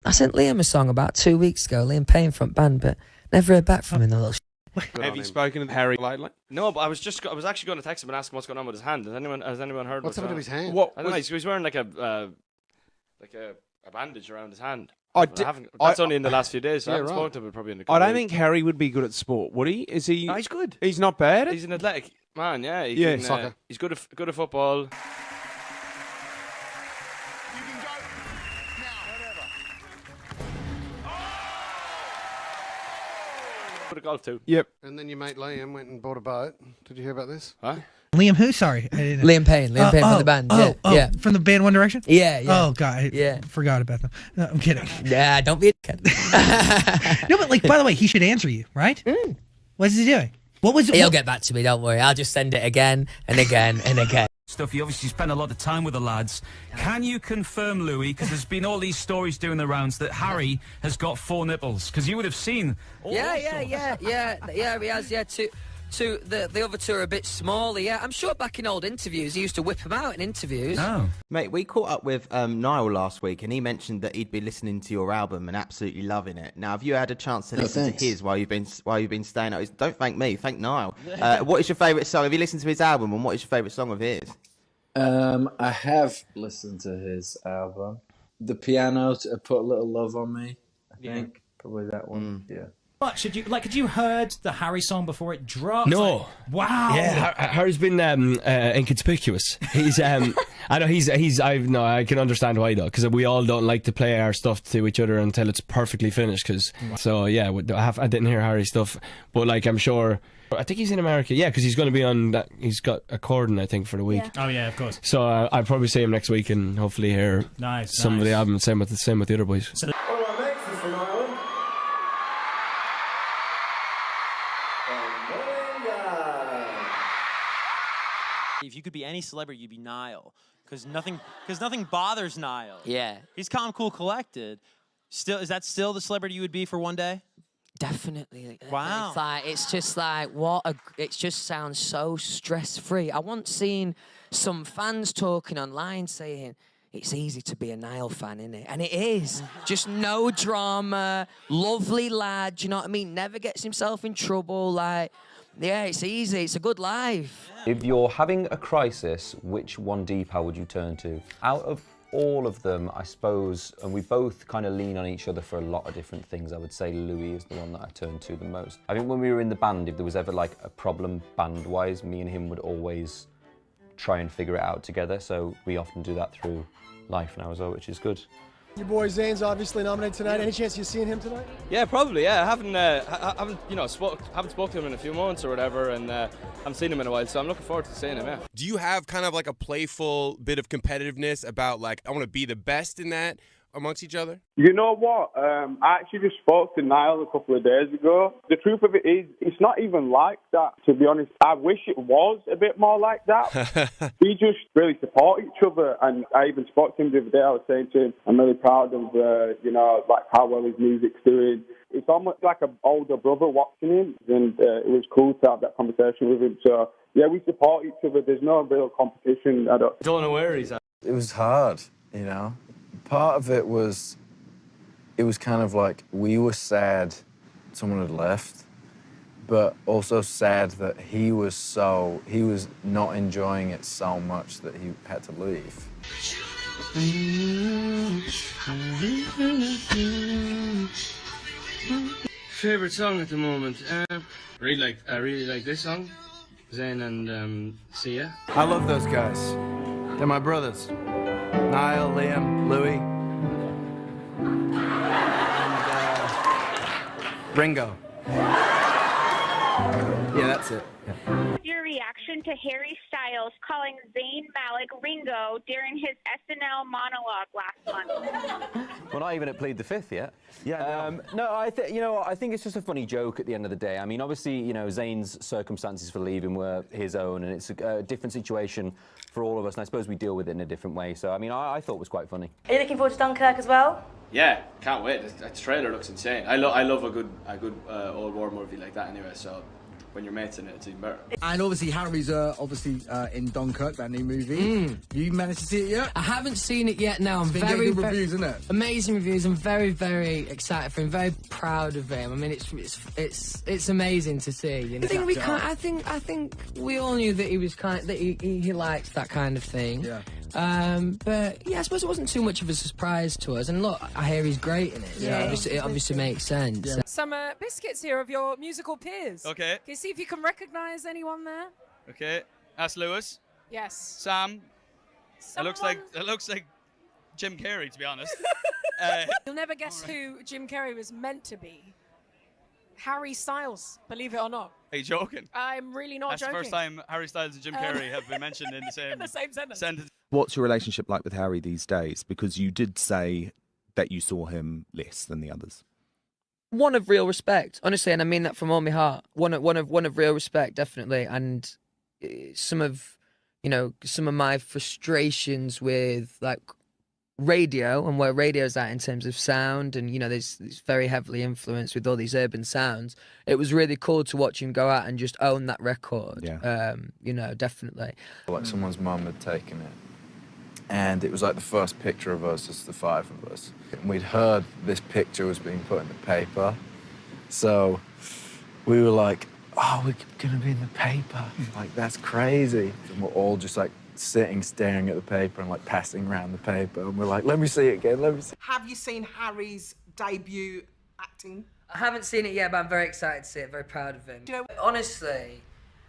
I sent Liam a song about 2 weeks ago, Liam Payne front band, but never heard back from him, the little Have you spoken to Harry lately? No, but I was actually going to text him and ask him what's going on with his hand. Has anyone heard What's happened to his hand? What? I don't know. He's wearing like a bandage around his hand. I That's only in the last few days. So I haven't spoken to him probably in a I don't think Harry would be good at sport, would he? Is he? No, he's good. He's not bad at He's an athletic man. Yeah, soccer. He's good at football. Good at golf too. Yep. And then your mate Liam went and bought a boat. Did you hear about this? Huh? Liam who? Sorry. Liam Payne from the band. Yeah. From the band One Direction? Yeah. Oh, God. Yeah. Forgot about them. No, I'm kidding. Yeah, don't be a kid. No, but like, by the way, he should answer you, right? What's he doing? What was it? He'll get back to me, don't worry. I'll just send it again and again and again. Stuff. You obviously spend a lot of time with the lads. Can you confirm, Louis, because there's been all these stories doing the rounds, that Harry has got 4 nipples? Because you would have seen. Yeah, he has. Yeah, two. The other two are a bit smaller. Yeah, I'm sure back in old interviews he used to whip them out in interviews. Oh, mate, we caught up with Niall last week, and he mentioned that he'd be listening to your album and absolutely loving it. Now, have you had a chance to listen to his while you've been staying out? Don't thank me, thank Niall. What is your favourite song? Have you listened to his album, and what is your favourite song of his? I have listened to his album. The Piano Put a Little Love on Me, I think. Probably that one, yeah. What should you had you heard the Harry song before it dropped? No. Like, wow. Yeah, Harry's been inconspicuous. He's I know I can understand why though, because we all don't like to play our stuff to each other until it's perfectly finished. So yeah, I didn't hear Harry's stuff, but like I'm sure. I think he's in America, yeah, because he's going to be on that. He's got a Corden, I think, for the week. Yeah. Oh yeah, of course. So I'll probably see him next week and hopefully hear some of the album. Same with the other boys. One of our mates is from Ireland. If you could be any celebrity, you'd be Niall, because nothing bothers Niall. Yeah. He's calm, cool, collected. Is that still the celebrity you would be for one day? Definitely. Wow. It's just like it just sounds so stress-free. I once seen some fans talking online saying it's easy to be a Niall fan, isn't it? And it is. Just no drama, lovely lad, do you know what I mean? Never gets himself in trouble, like, yeah, it's easy, it's a good life. If you're having a crisis, which one Deepak would you turn to? Out of all of them, I suppose, and we both kind of lean on each other for a lot of different things, I would say Louis is the one that I turn to the most. I think when we were in the band, if there was ever like a problem band-wise, me and him would always try and figure it out together, so we often do that through life now as well, which is good. Your boy Zayn's obviously nominated tonight. Any chance you're seeing him tonight? Yeah, probably. Yeah, I haven't spoke to him in a few months or whatever, and I haven't seen him in a while, so I'm looking forward to seeing him. Yeah. Do you have kind of like a playful bit of competitiveness about like I want to be the best in that amongst each other? You know what? I actually just spoke to Niall a couple of days ago. The truth of it is, it's not even like that, to be honest. I wish it was a bit more like that. We just really support each other, and I even spoke to him the other day. I was saying to him, I'm really proud of, like how well his music's doing. It's almost like an older brother watching him, and it was cool to have that conversation with him. So, yeah, we support each other. There's no real competition. I don't know where he's at. It was hard, you know. Part of it was kind of like we were sad someone had left, but also sad that he was not enjoying it so much that he had to leave. Favorite song at the moment? I really like this song, Zayn and Sia. I love those guys. They're my brothers. Niall, Liam, Louis, and Ringo. Yeah, that's it. Yeah. Your reaction to Harry Styles calling Zayn Malik Ringo during his SNL monologue last month? We're not even at Plead the Fifth yet. Yeah. No, I think it's just a funny joke at the end of the day. I mean, obviously, Zayn's circumstances for leaving were his own, and it's a different situation for all of us, and I suppose we deal with it in a different way. So, I mean, I thought it was quite funny. Are you looking forward to Dunkirk as well? Yeah, can't wait. The trailer looks insane. I love a good old war movie like that anyway. So when your mate's in it, it's even better. And obviously, Harry's in Dunkirk, that new movie. You managed to see it yet? I haven't seen it yet. Now I'm Been very, getting good very reviews, isn't it? amazing reviews. I'm very, very excited for him. Very proud of him. I mean, it's amazing to see. You know? I think we all knew that he was that he likes that kind of thing. Yeah. But yeah, I suppose it wasn't too much of a surprise to us. And look, I hear he's great in it. Yeah. So it obviously makes sense. Yeah. Some biscuits here of your musical peers. Okay. Can you see if you can recognise anyone there? Okay, that's Lewis. Yes. Sam. It looks like Jim Carrey, to be honest. You'll never guess who Jim Carrey was meant to be. Harry Styles, believe it or not. Are you joking? I'm really not That's joking. the first time Harry Styles and Jim Carrey have been mentioned in the same, sentence. What's your relationship like with Harry these days? Because you did say that you saw him less than the others. One of real respect, honestly, and I mean that from all my heart. One of real respect, definitely. And some of my frustrations with like radio and where radio's at in terms of sound, and there's very heavily influenced with all these urban sounds. It was really cool to watch him go out and just own that record. Yeah. Definitely. Like someone's mum had taken it, and it was like the first picture of us as the 5 of us. And we'd heard this picture was being put in the paper, so we were like, oh, we're gonna be in the paper. Like, that's crazy. And we're all just like sitting, staring at the paper and like passing around the paper, and we're like, let me see it again, let me see. Have you seen Harry's debut acting? I haven't seen it yet, but I'm very excited to see it, very proud of him. Honestly,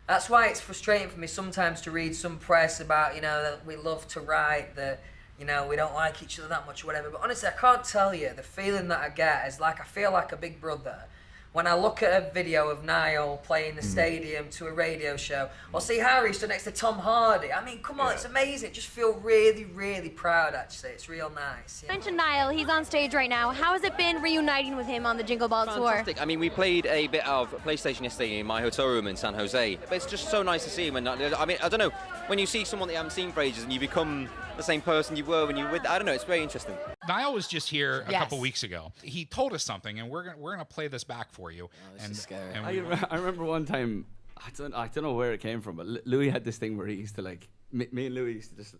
that's why it's frustrating for me sometimes to read some press about, that we love to write, that, we don't like each other that much or whatever. But honestly, I can't tell you, the feeling that I get is like I feel like a big brother when I look at a video of Niall playing the stadium to a radio show, or see Harry stood next to Tom Hardy. I mean, come on, it's amazing. Just feel really, really proud, actually. It's real nice. You mentioned Niall, he's on stage right now. How has it been reuniting with him on the Jingle Ball Tour? Fantastic. I mean, we played a bit of PlayStation yesterday in my hotel room in San Jose. But it's just so nice to see him. And I mean, I don't know, when you see someone that you haven't seen for ages and you become the same person you were when you were with, I don't know, it's very interesting. Niall was just here a couple weeks ago. He told us something, and we're gonna play this back for you. This is scary. I remember one time, I don't know where it came from, but Louis had this thing where he used to like, me and Louis used to just,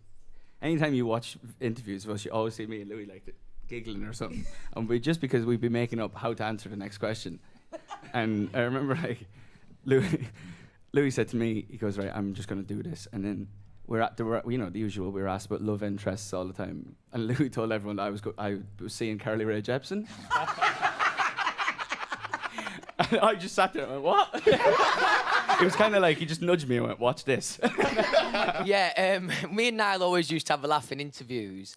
anytime you watch interviews of us, you always see me and Louis like giggling or something, and because we'd be making up how to answer the next question. And I remember like Louis said to me, he goes, right, I'm just gonna do this, and then the usual, we were asked about love interests all the time, and Louis told everyone that I was seeing Carly Rae Jepsen. And I just sat there and went, what? It was kind of like he just nudged me and went, watch this. Yeah, me and Niall always used to have a laugh in interviews.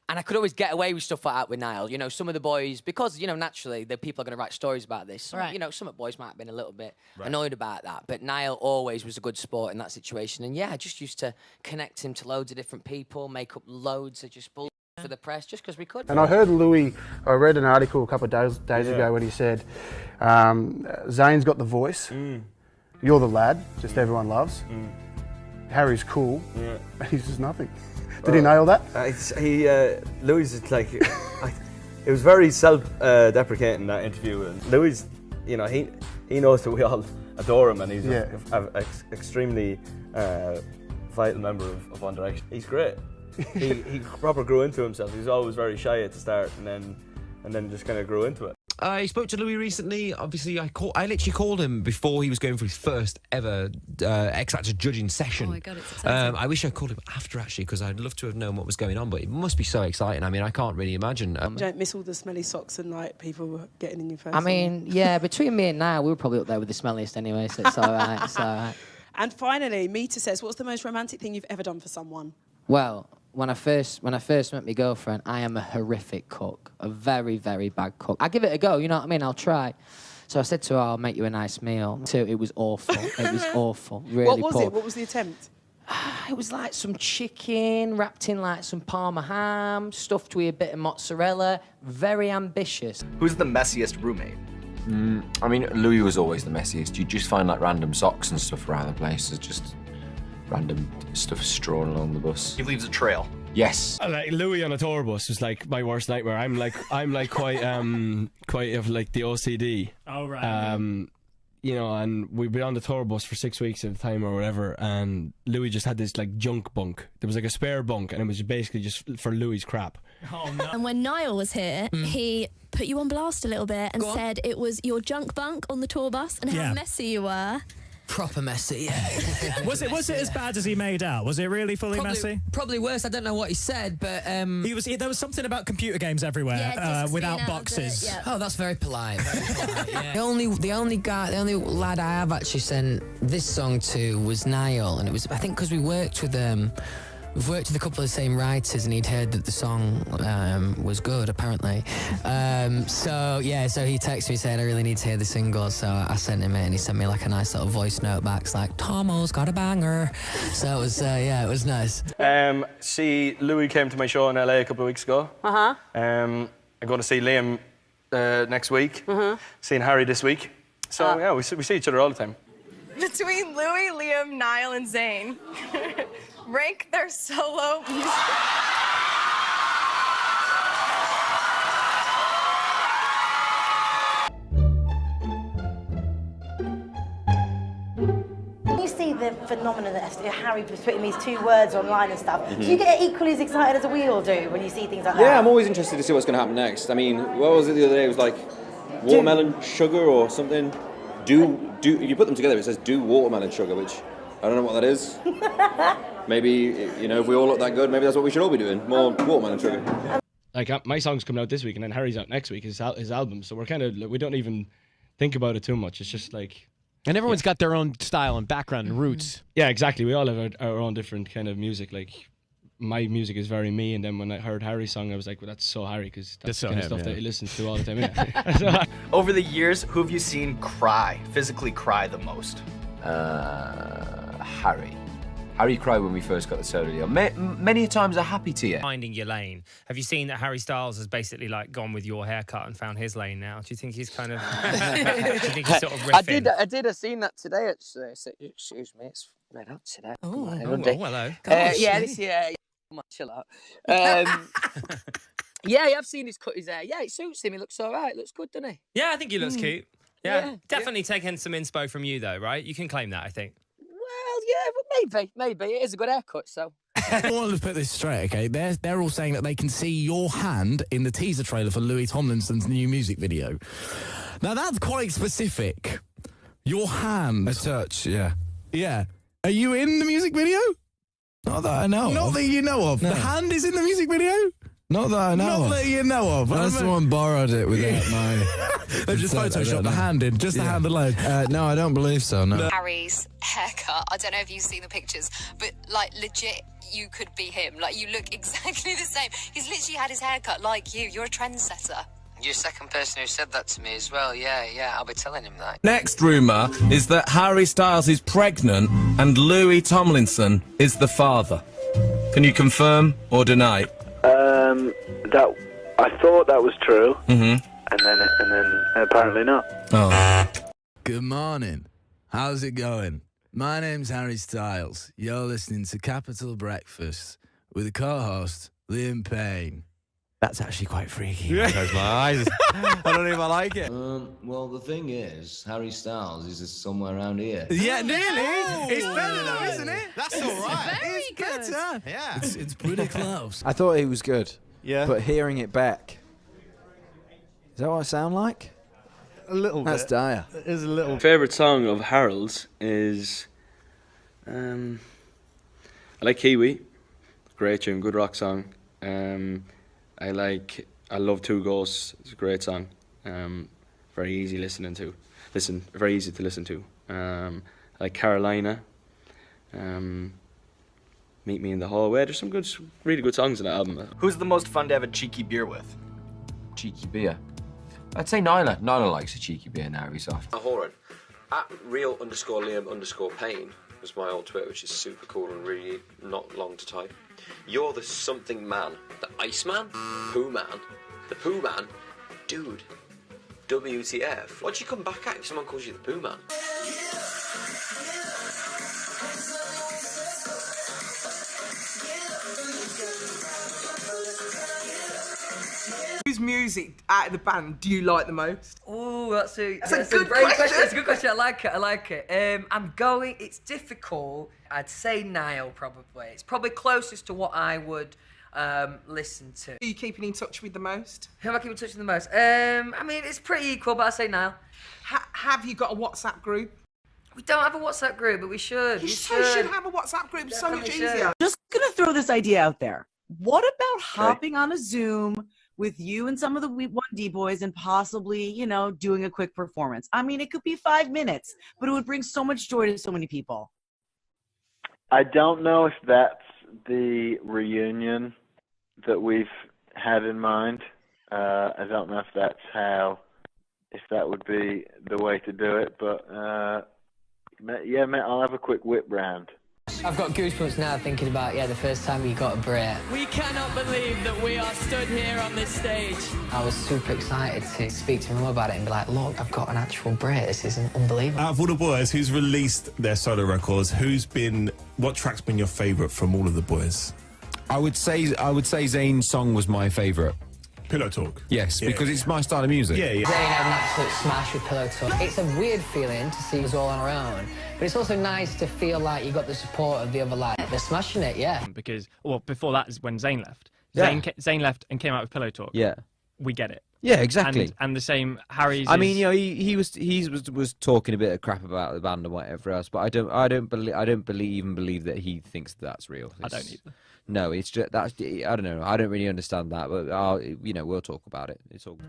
And I could always get away with stuff like that with Niall. Some of the boys, because, naturally, the people are going to write stories about this. Right. Some of the boys might have been a little bit annoyed about that. But Niall always was a good sport in that situation. And yeah, I just used to connect him to loads of different people, make up loads of just bull for the press, just because we could. And I heard Louis, I read an article a couple of days ago when he said, Zayn's got the voice, you're the lad, just everyone loves. Harry's cool, and he's just nothing. Did he nail that? Louis is like, it was very self-deprecating, that interview. And Louis, he knows that we all adore him, and he's an extremely vital member of One Direction. He's great. he proper grew into himself. He was always very shy at the start, and then just kind of grew into it. I spoke to Louis recently. Obviously, I literally called him before he was going for his first ever X Factor judging session. Oh my God, it's exciting. I wish I called him after, actually, because I'd love to have known what was going on, but it must be so exciting. I mean, I can't really imagine. You don't miss all the smelly socks and like people getting in your face. I mean, yeah, between me and Niall, we were probably up there with the smelliest anyway, so it's all right. It's all right. And finally, Mita says, what's the most romantic thing you've ever done for someone? Well, when I first met my girlfriend, I am a horrific cook, a very, very bad cook. I give it a go, you know what I mean? I'll try. So I said to her, I'll make you a nice meal. So it was awful. It was awful. Really What was poor. it? What was the attempt? It was like some chicken wrapped in like some Parma ham, stuffed with a bit of mozzarella. Very ambitious. Who's the messiest roommate? I mean, Louis was always the messiest. You just find like random socks and stuff around the place. There's just random stuff strewn along the bus. He leaves a trail. Yes. Like Louis on a tour bus was like my worst nightmare. I'm like quite of like the OCD. Oh right. you know, and we'd been on the tour bus for 6 weeks at a time or whatever, and Louis just had this like junk bunk. There was like a spare bunk, and it was basically just for Louis's crap. Oh no! And when Niall was here, he put you on blast a little bit and said it was your junk bunk on the tour bus and how messy you were. Proper messy, yeah. Was it as bad as he made out? Was it really fully messy? Probably worse. I don't know what he said, but there was something about computer games everywhere without boxes. Oh, that's very polite. Very polite, yeah. The only lad I have actually sent this song to was Niall, and it was, I think, because we've worked with a couple of the same writers, and he'd heard that the song was good, apparently. So he texted me saying, I really need to hear the single, so I sent him it, and he sent me like a nice little voice note back. It's like, Tomo's got a banger. So it was, it was nice. Louis came to my show in LA a couple of weeks ago. I'm going to see Liam next week. Seeing Harry this week. So we see each other all the time. Between Louis, Liam, Niall, and Zayn, rank their solo music. You see the phenomenon that Harry was putting these two words online and stuff. Do you get equally as excited as we all do when you see things like that? Yeah, I'm always interested to see what's going to happen next. I mean, what was it the other day? It was like watermelon sugar or something. If you put them together, it says do watermelon sugar, which I don't know what that is. Maybe, you know, if we all look that good, maybe that's what we should all be doing. More watermelon sugar. Like, my song's coming out this week, and then Harry's out next week, his album. So we're kind of, we don't even think about it too much. It's just like... And everyone's got their own style and background and roots. Yeah, exactly. We all have our own different kind of music. Like, my music is very me, and then when I heard Harry's song, I was like, well, that's so Harry, because that's the kind of stuff that he listens to all the time. Yeah. Over the years, who have you seen physically cry the most? Harry. Harry cried when we first got the solo deal. Many times a happy tear. Finding your lane. Have you seen that Harry Styles has basically like gone with your haircut and found his lane now? Do you think he's kind of? Do you think he's sort of riffing? I did. I seen that today. Excuse me, it's red hot today. Oh, hello. Come on, chill out. Yeah, I've seen his cut his hair. Yeah, it suits him. He looks all right. Looks good, doesn't he? Yeah, I think he looks cute. Yeah, definitely taking some inspo from you though, right? You can claim that, I think. Well, yeah, but maybe it is a good haircut. So. I want to put this straight, okay? They're all saying that they can see your hand in the teaser trailer for Louis Tomlinson's new music video. Now that's quite specific. Your hand. A touch, yeah. Yeah. Are you in the music video? Not that I know of. Not that you know of. No. The hand is in the music video? Not that I know of. Not that you know of. Someone borrowed it without my... They've just photoshopped the hand in, just the hand alone. No, I don't believe so, no. Harry's haircut, I don't know if you've seen the pictures, but like legit, you could be him. Like you look exactly the same. He's literally had his haircut like you. You're a trendsetter. You're the second person who said that to me as well. Yeah, I'll be telling him that. Next rumour is that Harry Styles is pregnant and Louis Tomlinson is the father. Can you confirm or deny? I thought that was true, Mm-hmm. and then apparently not. Oh. Good morning. How's it going? My name's Harry Styles. You're listening to Capital Breakfast with a co-host, Liam Payne. That's actually quite freaky. Yeah. Close my eyes. I don't even like it. Well, the thing is, Harry Styles is just somewhere around here. Yeah, nearly. Oh. It's better though, isn't it? That's all right. Very It's good. better. Yeah. It's pretty close. I thought he was good. Yeah. But hearing it back... Is that what I sound like? A little bit. That's dire. It is a little. Favourite song of Harold's is... I like Kiwi. Great tune, good rock song. I love Two Ghosts. It's a great song. Very easy very easy to listen to. I like Carolina. Meet Me in the Hallway. There's some really good songs in that album. Who's the most fun to have a cheeky beer with? Cheeky beer. I'd say Niall. Niall likes a cheeky beer now, he's soft. Hold on. At real_Liam_Payne was my old Twitter, which is super cool and really not long to type. You're the something man. The Iceman? Pooh Man? The Pooh Man? Dude. WTF? What'd you come back at if someone calls you the Pooh Man? Whose music out of the band do you like the most? Oh, that's a good great question. It's a good question. I like it. It's difficult. I'd say Niall probably. It's probably closest to what I would listen to. Who are you keeping in touch with the most? Who am I keeping in touch with the most? I mean, it's pretty equal, but I'd say Niall. Have you got a WhatsApp group? We don't have a WhatsApp group, but we should. You should have a WhatsApp group. So much easier. Just gonna throw this idea out there. What about hopping on a Zoom with you and some of the 1D boys and possibly, you know, doing a quick performance? I mean, it could be 5 minutes, but it would bring so much joy to so many people. I don't know if that's the reunion that we've had in mind. I don't know if that would be the way to do it, but yeah, mate, I'll have a quick whip round. I've got goosebumps now thinking about, the first time we got a Brit. We cannot believe that we are stood here on this stage. I was super excited to speak to my mum about it and be like, look, I've got an actual Brit. This is unbelievable. Out of all the boys who's released their solo records, what track's been your favourite from all of the boys? I would say Zayn's song was my favourite. Pillow Talk? Yes, because it's my style of music. Yeah. Zayn had an absolute smash with Pillow Talk. It's a weird feeling to see us all on our own, but it's also nice to feel like you got the support of the other lad. They're smashing it, yeah. Because, before that is when Zayn left. Yeah. Zayn left and came out with Pillow Talk. Yeah. We get it. Yeah, exactly. And the same, Harry's. I mean, you know, he was talking a bit of crap about the band and whatever else, but I don't believe that he thinks that's real. I don't either. No, it's just I don't know. I don't really understand that, but we'll talk about it. It's all.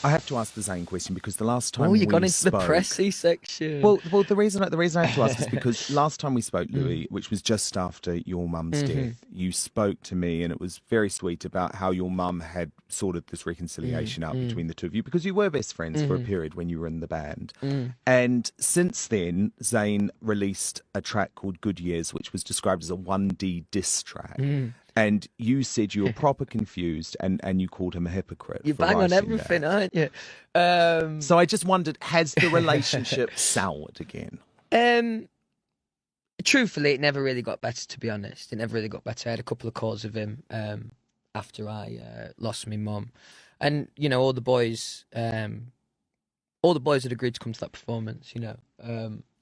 I have to ask the Zayn question because the last time you got into the pressy section. Well, the reason I have to ask is because last time we spoke, Louis, which was just after your mum's death, you spoke to me and it was very sweet about how your mum had sorted this reconciliation out between the two of you because you were best friends for a period when you were in the band. And since then, Zayn released a track called Good Years, which was described as a 1D diss track. And you said you were proper confused and you called him a hypocrite. You bang on everything, aren't you? So I just wondered, has the relationship soured again? Truthfully, it never really got better, to be honest. It never really got better. I had a couple of calls with him after I lost my mum. And, you know, all the boys had agreed to come to that performance, you know.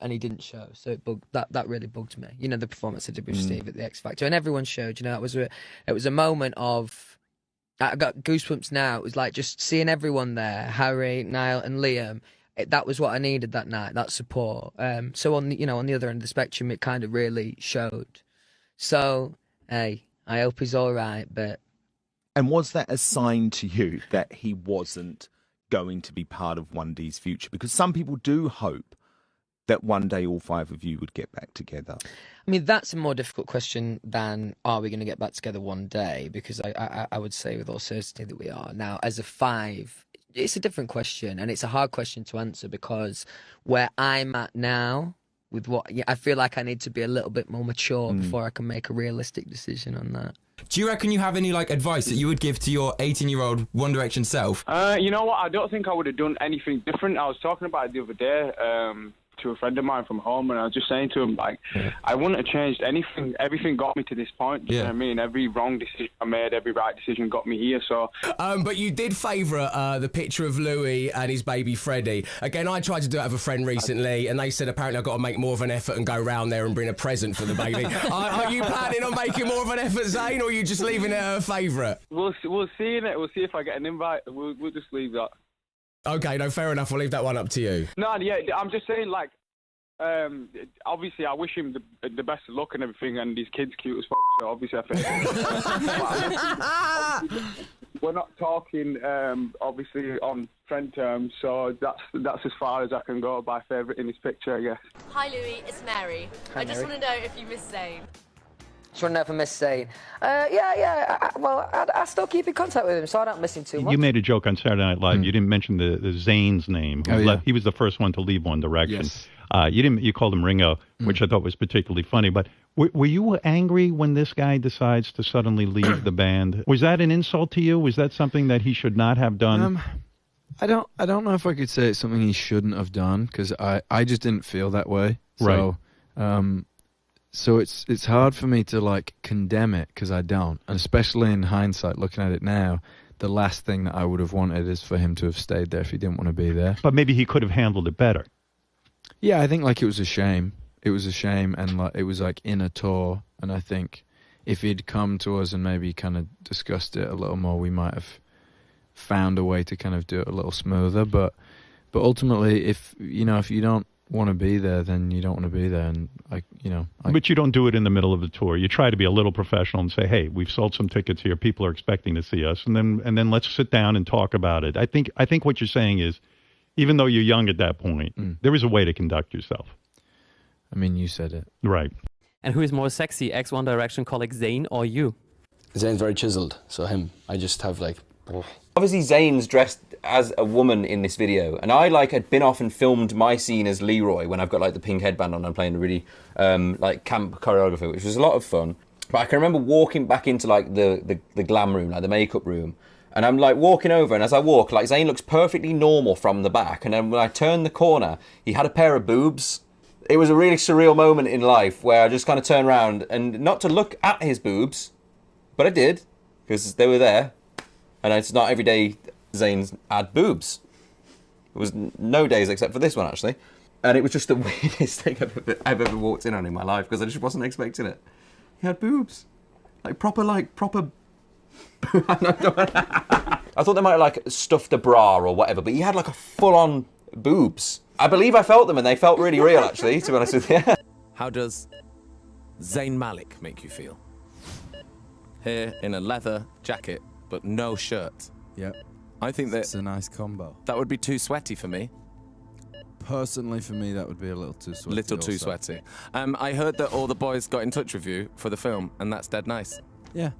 And he didn't show, so that really bugged me. You know, the performance I did with Steve at the X Factor, and everyone showed. You know, it was a moment of. I got goosebumps now. It was like just seeing everyone there, Harry, Niall, and Liam. That was what I needed that night, that support. So on the other end of the spectrum, it kind of really showed. So hey, I hope he's all right. But and was that a sign to you that he wasn't going to be part of 1D's future? Because some people do hope that one day all five of you would get back together. I mean, that's a more difficult question than are we going to get back together one day? Because I would say with all certainty that we are. Now, as a five, it's a different question, and it's a hard question to answer because where I'm at now, with I feel like I need to be a little bit more mature before I can make a realistic decision on that. Do you reckon you have any advice that you would give to your 18-year-old One Direction self? You know what? I don't think I would have done anything different. I was talking about it the other day to a friend of mine from home, and I was just saying to him, I wouldn't have changed anything. Everything got me to this point. You know what I mean? Every wrong decision I made, every right decision got me here. So, but you did favourite the picture of Louis and his baby Freddie. Again, I tried to do it with a friend recently, and they said apparently I've got to make more of an effort and go round there and bring a present for the baby. Are you planning on making more of an effort, Zayn, or are you just leaving it a favourite? We'll see in it. We'll see if I get an invite. We'll just leave that. Okay, no, fair enough. We'll leave that one up to you. No, yeah, I'm just saying, obviously I wish him the best of luck and everything, and his kid's cute as fuck, so obviously I think we're not talking obviously on friend terms, so that's as far as I can go by favouriting his picture, I guess. Hi Louis, it's Mary. Hi, I just Mary. want to know if you miss Zayn. Just want to know if I miss Zayn. I still keep in contact with him, so I don't miss him too much. You made a joke on Saturday Night Live. You didn't mention the Zayn's name. He was the first one to leave One Direction. Yes. You called him Ringo, which I thought was particularly funny. But were you angry when this guy decides to suddenly leave the band? Was that an insult to you? Was that something that he should not have done? I don't know if I could say it's something he shouldn't have done because I just didn't feel that way. So, Right. So it's hard for me to condemn it because I don't, and especially in hindsight, looking at it now, the last thing that I would have wanted is for him to have stayed there if he didn't want to be there. But maybe he could have handled it better. Yeah, I think like it was a shame. It was a shame, and like it was like in a tour, and I think if he'd come to us and maybe kind of discussed it a little more, we might have found a way to kind of do it a little smoother. But ultimately, if you don't want to be there, then you don't want to be there, and But you don't do it in the middle of the tour. You try to be a little professional and say, "Hey, we've sold some tickets here. People are expecting to see us," and then let's sit down and talk about it. I think what you're saying is, even though you're young at that point, there is a way to conduct yourself. I mean, you said it. Right. And who is more sexy, ex-One Direction colleague Zayn or you? Zayn's very chiseled, so him. I just have like... Obviously, Zayn's dressed as a woman in this video, and I had been off and filmed my scene as Leroy when I've got like the pink headband on and playing a really like camp choreography, which was a lot of fun. But I can remember walking back into like the glam room, like the makeup room, and I'm like walking over, and as I walk, like Zayn looks perfectly normal from the back, and then when I turned the corner, he had a pair of boobs. It was a really surreal moment in life where I just kind of turned around and not to look at his boobs, but I did because they were there. And it's not every day Zayn's had boobs. It was no days except for this one, actually. And it was just the weirdest thing I've ever walked in on in my life because I just wasn't expecting it. He had boobs. Proper... I thought they might have like stuffed a bra or whatever, but he had like a full-on boobs. I believe I felt them and they felt really real, actually, to be honest with you. How does Zayn Malik make you feel? Here in a leather jacket, but no shirt. Yep. I think it's a nice combo. That would be too sweaty for me. Personally, for me, that would be a little too sweaty. Little too sweaty. I heard that all the boys got in touch with you for the film, and that's dead nice. Yeah.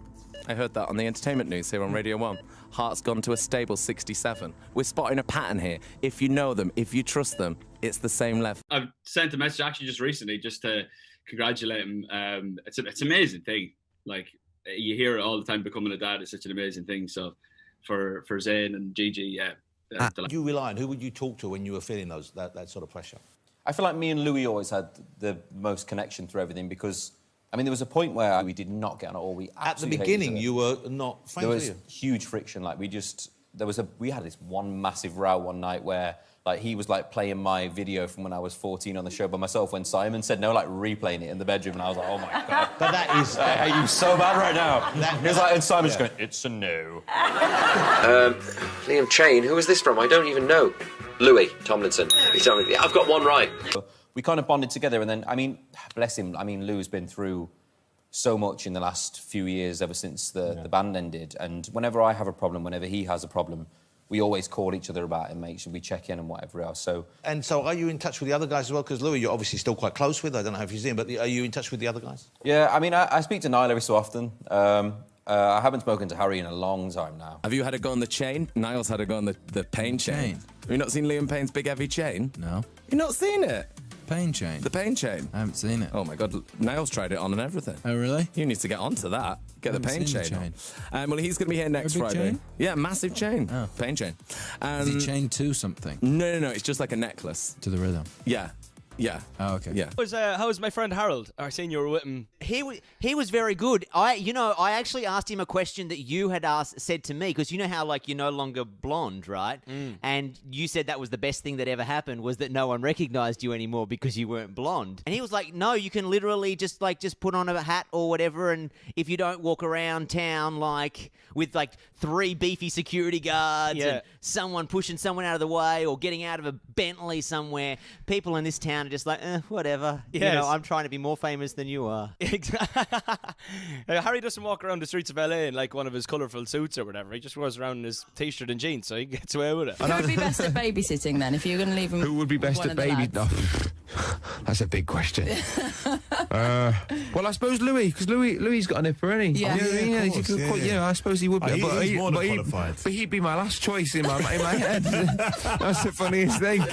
I heard that on the entertainment news here on Radio 1. Heart's gone to a stable 67. We're spotting a pattern here. If you know them, if you trust them, it's the same level. I've sent a message actually just recently just to congratulate him. It's an amazing thing. Like, you hear it all the time, becoming a dad is such an amazing thing. So for Zayn and Gigi, yeah. You rely on, who would you talk to when you were feeling that sort of pressure? I feel like me and Louis always had the most connection through everything because, I mean, there was a point where we did not get on at all. At the beginning, you were not friends, there was were you? huge friction. Like, we had this one massive row one night where, like, he was, like, playing my video from when I was 14 on the show by myself when Simon said no, like, replaying it in the bedroom, and I was like, oh, my God. But that is... I hate you so bad right now. He was like, and Simon's going, it's a no. Liam Chain, who is this from? I don't even know. Louis Tomlinson. I've got one right. We kind of bonded together, and then, I mean, bless him, I mean, Lou's been through so much in the last few years ever since the band ended, and whenever I have a problem, whenever he has a problem, we always call each other about it and make sure we check in and whatever else. And so are you in touch with the other guys as well? Because Louis, you're obviously still quite close with. I don't know if you've seen him, but are you in touch with the other guys? Yeah, I mean, I speak to Niall every so often. I haven't spoken to Harry in a long time now. Have you had a go on the chain? Niall's had a go on the pain chain. Have you not seen Liam Payne's big heavy chain? No. You've not seen it? Pain chain? The pain chain? I haven't seen it. Oh, my God. Niall's tried it on and everything. Oh, really? You need to get onto that. Get the pain chain on. Well, he's going to be here next Friday. Chain? Yeah, massive chain. Oh. Pain chain. Is he chained to something? No. It's just like a necklace. To the rhythm? Yeah. Yeah. Oh, okay. Yeah. How was my friend Harold? I seen you were with him. He was very good. I actually asked him a question that you had said to me, because you know how, like, you're no longer blonde, right? And you said that was the best thing that ever happened, was that no one recognized you anymore because you weren't blonde. And he was like, no, you can literally just put on a hat or whatever, and if you don't walk around town like with like 3 beefy security guards and someone pushing someone out of the way or getting out of a Bentley somewhere, people in this town are just like, whatever. Yes. You know, I'm trying to be more famous than you are. Harry doesn't walk around the streets of LA in like one of his colourful suits or whatever. He just wears around in his t-shirt and jeans, so he gets away with it. Who would be best at babysitting then, if you're going to leave him? Who would be best at baby? That's a big question. Well, I suppose Louis, because Louis's got an hipper, hasn't he? Yeah. I suppose he would be. He's more than qualified. But he'd be my last choice in my head. That's the funniest thing.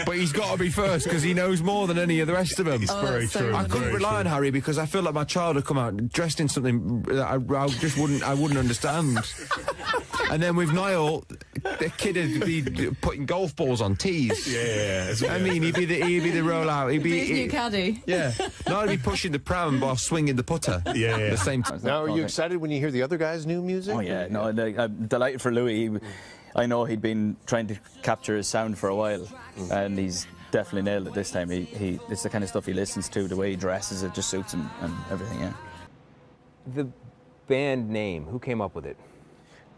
But he's got to be first because he knows more than any of the rest of them. It's very true. I couldn't rely on Harry because I feel like my child would come out dressed in something that I wouldn't understand. And then with Niall, the kid would be putting golf balls on tees. Yeah. I mean, he'd be the rollout. He'd be His new caddy. Yeah. No, he'd be pushing the pram while swinging the putter. Yeah. At the same time. Now, are you excited when you hear the other guys' new music? Oh yeah, no, I'm delighted for Louis. I know he'd been trying to capture his sound for a while, and he's definitely nailed it this time. It's the kind of stuff he listens to, the way he dresses, it just suits him and everything. Yeah. The band name, who came up with it?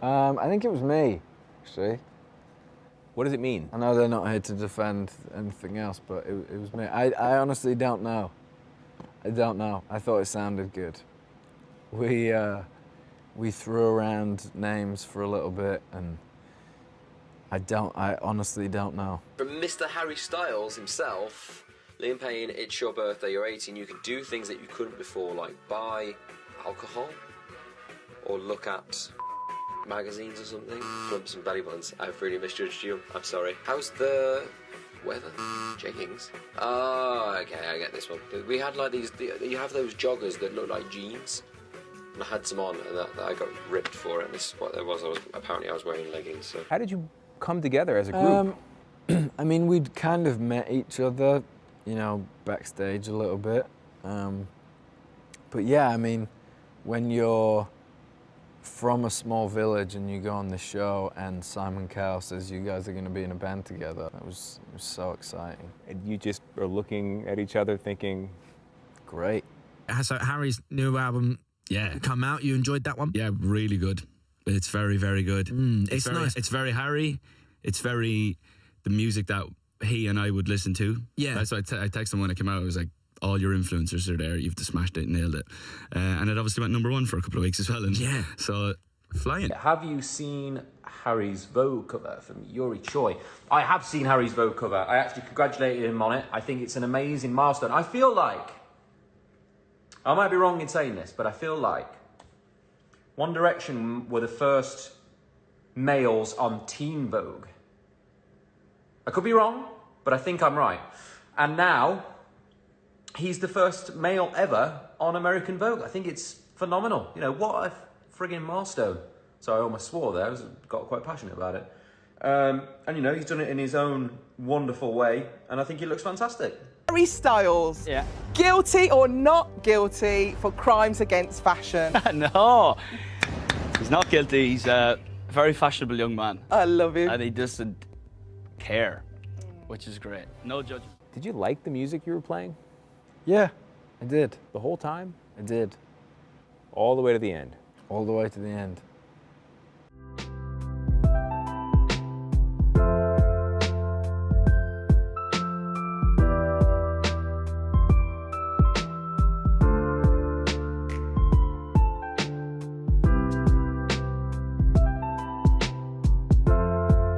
I think it was me, actually. What does it mean? I know they're not here to defend anything else, but it was me. I honestly don't know. I don't know. I thought it sounded good. We threw around names for a little bit, and I honestly don't know. From Mr. Harry Styles himself, Liam Payne, it's your birthday, you're 18, you can do things that you couldn't before, like buy alcohol or look at magazines or something. Plumps and belly buttons. I've really misjudged you. I'm sorry. How's the weather? Jeggings. Oh, okay, I get this one. We had like these, you have those joggers that look like jeans. And I had some on, and that I got ripped for it. And this is what there was. Apparently I was wearing leggings. So. How did you come together as a group? I mean, we'd kind of met each other, you know, backstage a little bit. But yeah, I mean, when you're from a small village and you go on this show and Simon Cowell says you guys are going to be in a band together, it was so exciting. And you just are looking at each other thinking, great. So Harry's new album, come out. You enjoyed that one? Yeah, really good. It's very, very good. It's nice. It's very Harry. It's very the music that he and I would listen to. Yeah. That's why I texted him when it came out. I was like, all your influencers are there. You've just smashed it, nailed it. And it obviously went #1 for a couple of weeks as well. And so flying. Have you seen Harry's Vogue cover from Yuri Choi? I have seen Harry's Vogue cover. I actually congratulated him on it. I think it's an amazing milestone. I feel like, I might be wrong in saying this, but I feel like One Direction were the first males on Teen Vogue. I could be wrong, but I think I'm right. And now, he's the first male ever on American Vogue. I think it's phenomenal. You know, what a friggin' milestone. So I almost swore there. I got quite passionate about it. And, you know, he's done it in his own wonderful way, and I think he looks fantastic. Harry Styles, guilty or not guilty for crimes against fashion? No, he's not guilty. He's a very fashionable young man. I love him. And he doesn't care, which is great. No judgment. Did you like the music you were playing? Yeah, I did. The whole time? I did. All the way to the end? All the way to the end.